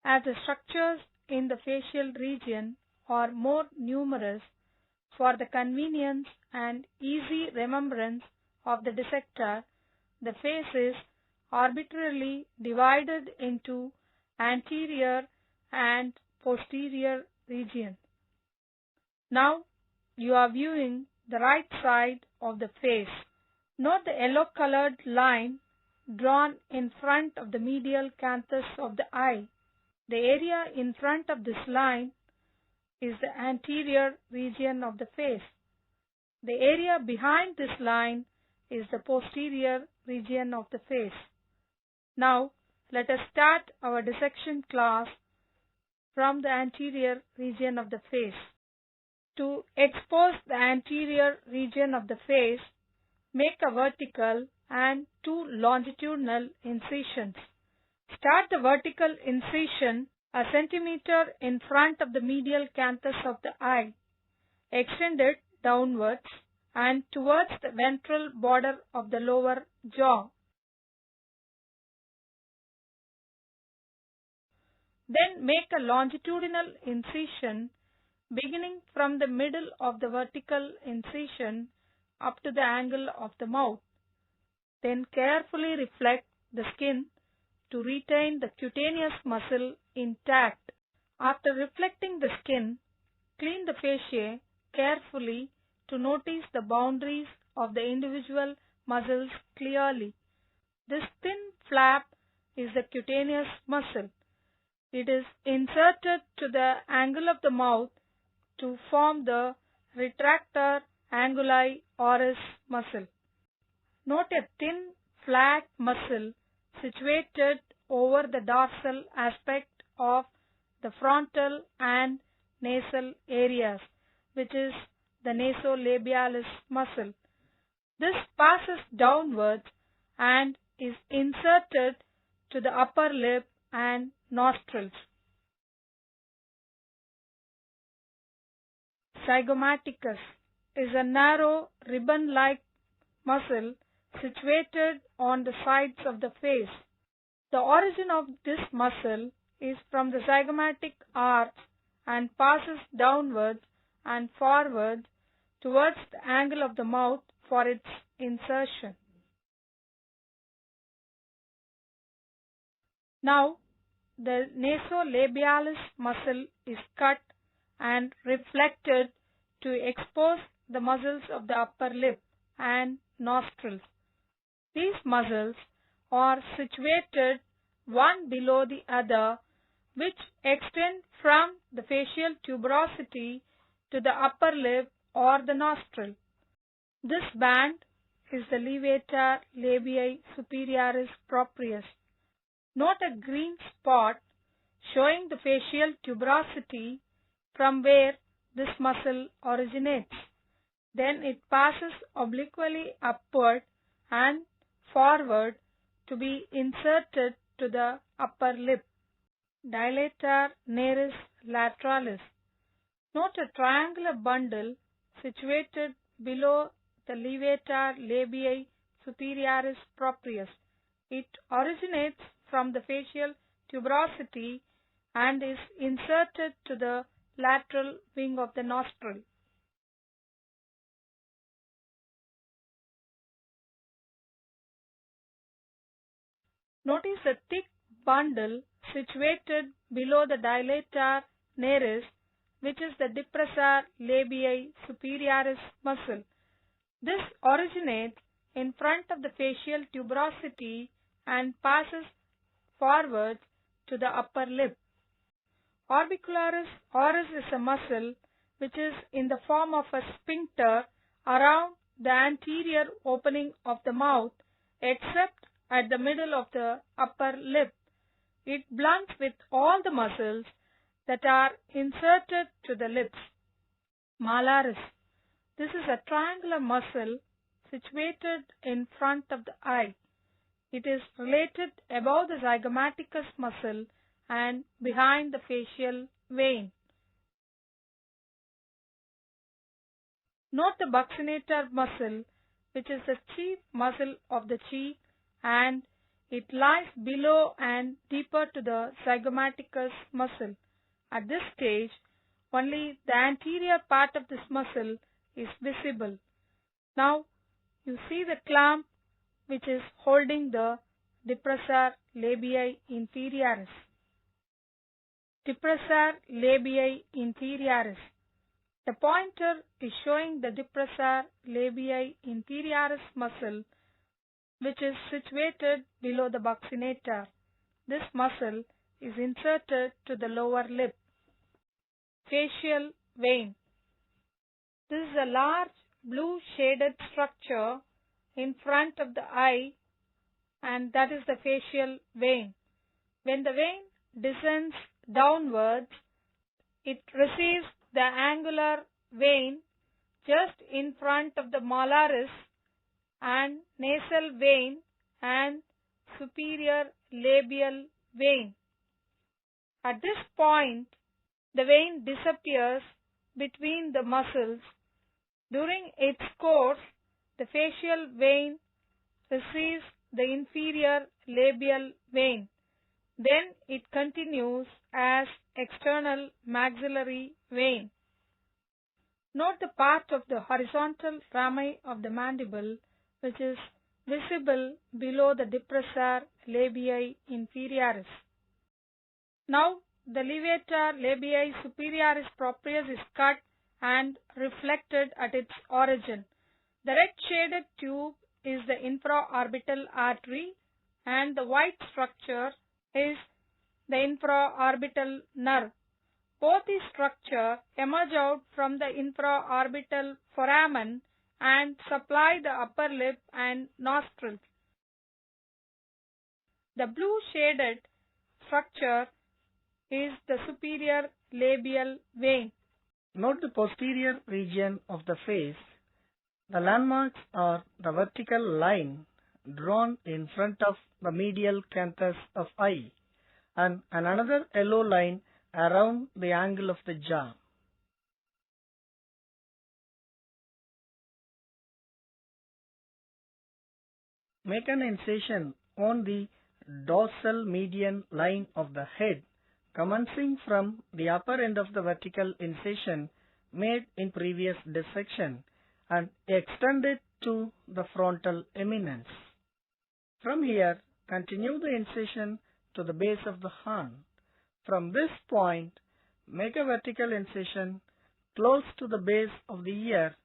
As the structures in the facial region are more numerous, for the convenience and easy remembrance of the dissector, the face is arbitrarily divided into anterior and posterior regions. Now you are viewing the right side of the face. Note the yellow-colored line drawn in front of the medial canthus of the eye. The area in front of this line is the anterior region of the face. The area behind this line is the posterior region of the face. Now, let us start our dissection class from the anterior region of the face. To expose the anterior region of the face, make a vertical and 2 longitudinal incisions. Start the vertical incision a centimeter in front of the medial canthus of the eye. Extend it downwards and towards the ventral border of the lower jaw. Then make a longitudinal incision beginning from the middle of the vertical incision up to the angle of the mouth. Then carefully reflect the skin to retain the cutaneous muscle intact. After reflecting the skin, clean the fasciae carefully to notice the boundaries of the individual muscles clearly. This thin flap is the cutaneous muscle. It is inserted to the angle of the mouth to form the retractor anguli oris muscle. Note a thin, flat muscle situated over the dorsal aspect of the frontal and nasal areas, which is the nasolabialis muscle. This passes downwards and is inserted to the upper lip and nostrils. Zygomaticus is a narrow ribbon-like muscle situated on the sides of the face. The origin of this muscle is from the zygomatic arch and passes downwards and forwards towards the angle of the mouth for its insertion. Now, the nasolabialis muscle is cut and reflected to expose the muscles of the upper lip and nostrils. These muscles are situated one below the other, which extend from the facial tuberosity to the upper lip or the nostril. This band is the levator labii superioris proprius. Note a green spot showing the facial tuberosity from where this muscle originates. Then it passes obliquely upward and forward to be inserted to the upper lip. Dilator nares lateralis. Note a triangular bundle situated below the levator labii superioris proprius. It originates from the facial tuberosity and is inserted to the lateral wing of the nostril. Notice a thick bundle situated below the dilator nares, which is the depressor labii superioris muscle. This originates in front of the facial tuberosity and passes forward to the upper lip. Orbicularis oris is a muscle which is in the form of a sphincter around the anterior opening of the mouth, except at the middle of the upper lip. It blunts with all the muscles that are inserted to the lips. Malaris. This is a triangular muscle situated in front of the eye. It is related above the zygomaticus muscle and behind the facial vein. Note the buccinator muscle, which is the chief muscle of the cheek and It lies below and deeper to the zygomaticus muscle. At this stage, only the anterior part of this muscle is visible. Now, you see the clamp which is holding the depressor labii inferioris. Depressor labii inferioris. The pointer is showing the depressor labii inferioris muscle which is situated below the buccinator. This muscle is inserted to the lower lip. Facial vein. This is a large blue shaded structure in front of the eye, and that is the facial vein. When the vein descends downwards, it receives the angular vein just in front of the malaris and nasal vein and superior labial vein. At this point, the vein disappears between the muscles. During its course, the facial vein receives the inferior labial vein. Then it continues as external maxillary vein. Note the part of the horizontal rami of the mandible which is visible below the depressor labii inferioris. Now, the levator labii superioris proprius is cut and reflected at its origin. The red shaded tube is the infraorbital artery and the white structure is the infraorbital nerve. Both these structures emerge out from the infraorbital foramen and supply the upper lip and nostrils. The blue shaded structure is the superior labial vein. Note the posterior region of the face. The landmarks are the vertical line drawn in front of the medial canthus of eye and another yellow line around the angle of the jaw. Make an incision on the dorsal median line of the head, commencing from the upper end of the vertical incision made in previous dissection and extend it to the frontal eminence. From here, continue the incision to the base of the horn. From this point, make a vertical incision close to the base of the ear,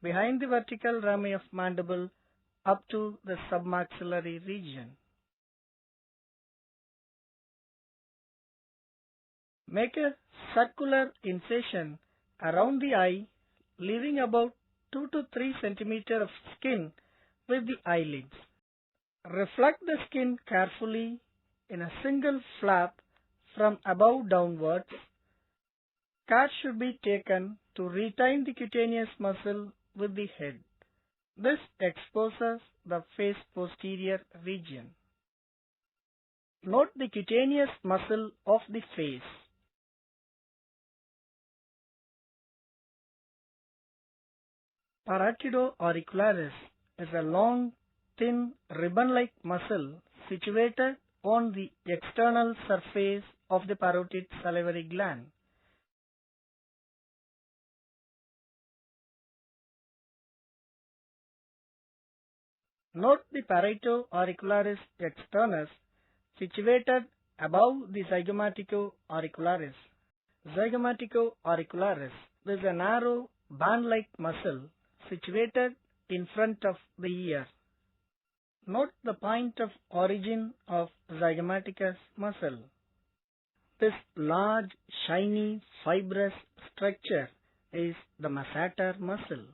behind the vertical rami of mandible up to the submaxillary region. Make a circular incision around the eye, leaving about 2 to 3 cm of skin with the eyelids. Reflect the skin carefully in a single flap from above downwards. Care should be taken to retain the cutaneous muscle with the head. This exposes the face posterior region. Note the cutaneous muscle of the face. Paratido-auricularis is a long, thin, ribbon-like muscle situated on the external surface of the parotid salivary gland. Note the parieto-auricularis externus situated above the zygomatico-auricularis. Zygomatico-auricularis is a narrow, band-like muscle situated in front of the ear. Note the point of origin of zygomaticus muscle. This large, shiny, fibrous structure is the masseter muscle.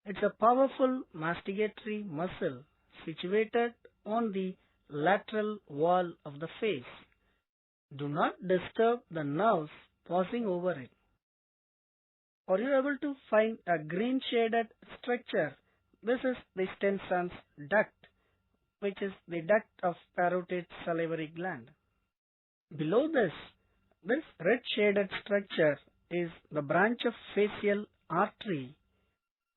It's a powerful masticatory muscle situated on the lateral wall of the face. Do not disturb the nerves passing over it. Are you able to find a green shaded structure? This is the Stenson's duct, which is the duct of parotid salivary gland. Below this red shaded structure is the branch of facial artery,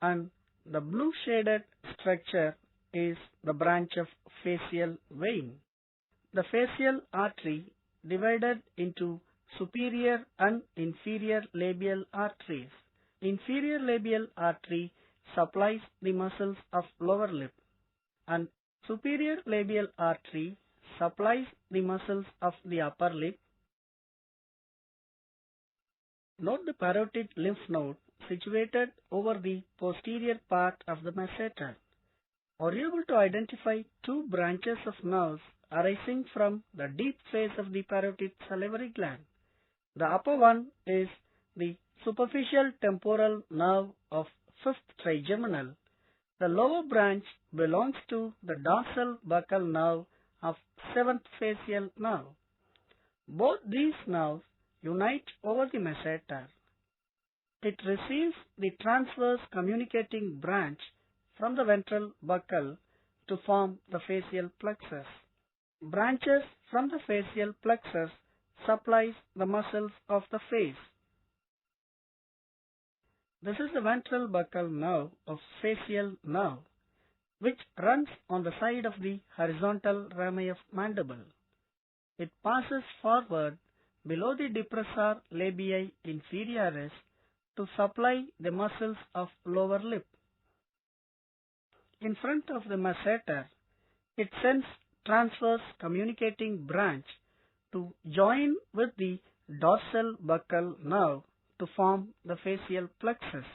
and the blue shaded structure is the branch of facial vein. the facial artery divided into superior and inferior labial arteries. Inferior labial artery supplies the muscles of lower lip, and superior labial artery supplies the muscles of the upper lip. Note the parotid lymph node situated over the posterior part of the masseter. Are you able to identify two branches of nerves arising from the deep face of the parotid salivary gland? The upper one is the superficial temporal nerve of fifth trigeminal. The lower branch belongs to the dorsal buccal nerve of seventh facial nerve. Both these nerves unite over the masseter. It receives the transverse communicating branch from the ventral buccal to form the facial plexus. Branches from the facial plexus supplies the muscles of the face. This is the ventral buccal nerve of facial nerve, which runs on the side of the horizontal rami of mandible. It passes forward below the depressor labii inferioris to supply the muscles of lower lip. In front of the masseter, it sends transverse communicating branch to join with the dorsal buccal nerve to form the facial plexus.